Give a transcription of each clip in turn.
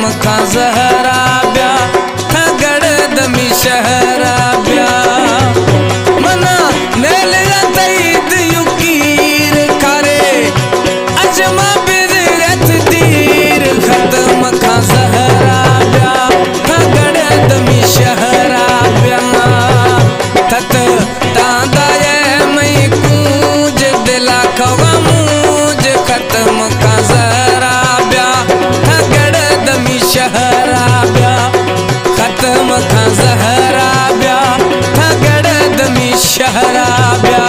मखा जहरा ब्या थगड़ दमी शहरा ब्या मना नेल तईद युकीर खारे अजमा बिरत दीर खत्म खा जहरा ब्या थगड़ दमी शहरा ब्या थत तांदा ये मई कूंज दिला खवा मूज खत्म खा जहरा ब्या थगड़ दमी शहरा ब्या खत्म खा जहरा ब्या थगड़ दमी शहरा ब्या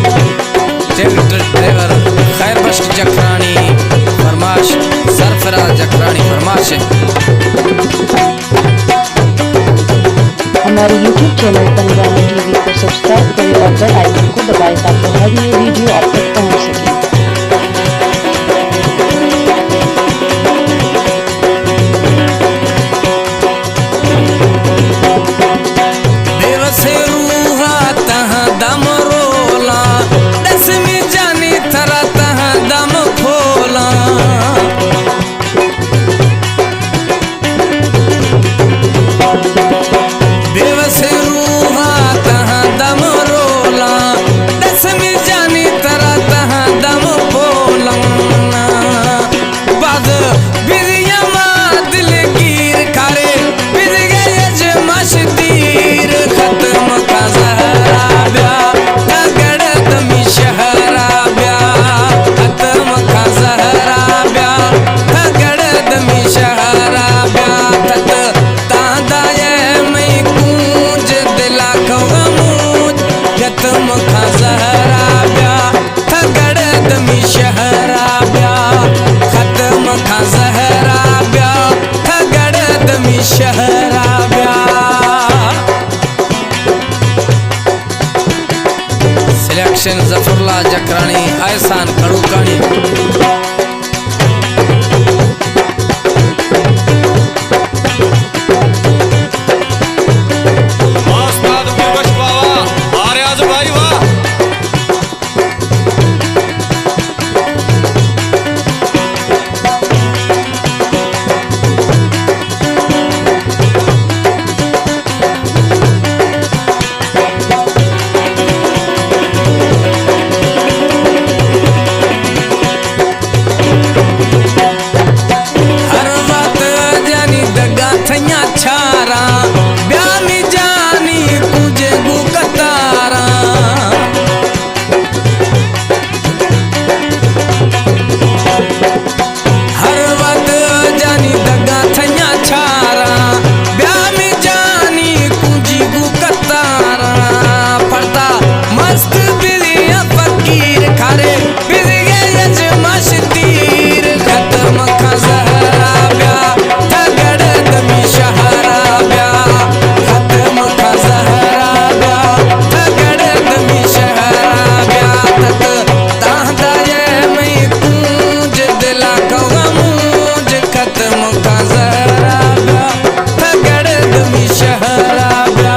ट्रैक्टर ड्राइवर खैर बख्श जखरानी फरमाश सरफराज जखरानी फरमाश है। हमारे YouTube चैनल पंजाबी टीवी को सब्सक्राइब करें और बेल आइकन को दबाएं ताकि हर नई वीडियो आप तक पहुंच सके। बेवसे रूहा तहाँ दम रोला दसवीं जानी थरा तहाँ दम खोला बेवसे रूहा तहाँ दम रोला दसवीं जानी थरा तहाँ दम खोला बाद बिरिया माँ दिल गिर खारे बिर गए जमश तीर खत्म खा जहरा ब्या थगड़ दमी शहरा ब्या खत्म खा जहरा ब्या थगड़ दमी शहरा ब्या थत तांदा ये मई कूंज दिला खवा मूज खत्म खा जहरा ब्या थगड़ दमी शहरा ब्या खत्म खा जहरा ब्या थगड़ दमी शहरा ब्या सिलेक्शन जफरुल्लाह जकरानी एहसान खड़ूकानी उस्ताद मुबश बाबा आर्याज भाई वाह हर बात जानी दगा थैया छारा ब्या में जानी तुझे बुकतारा हर बात जानी दगा थैया छारा ब्या में जानी तुझी बुकतारा पड़ता मस्त बिलिया फकीर खारे बिल गए जमश तीर खत्म खा जहरा ब्या थगड़ दमी शहरा ब्या खत्म खा जहरा ब्या थगड़ दमी शहरा ब्या थत तांदा ये मई कूंज दिला खवा मूज खत्म खा जहरा ब्या थगड़ दमी शहरा ब्या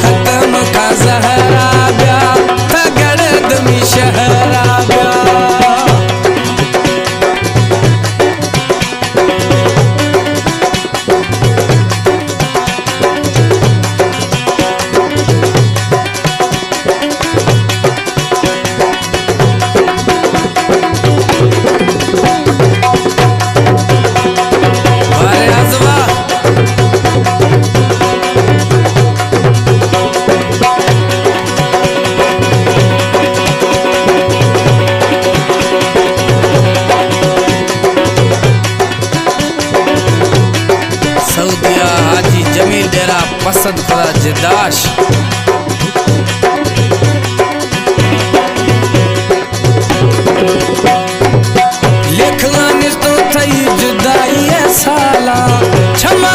खत्म खा जहरा ब्या थगड़ दमी शहरा ब्या वारे आजवा सऊदिया हाजी जमील डेरा पसंद खुदा जिदाश लिखला निस्तो थई जुदाई साला क्षमा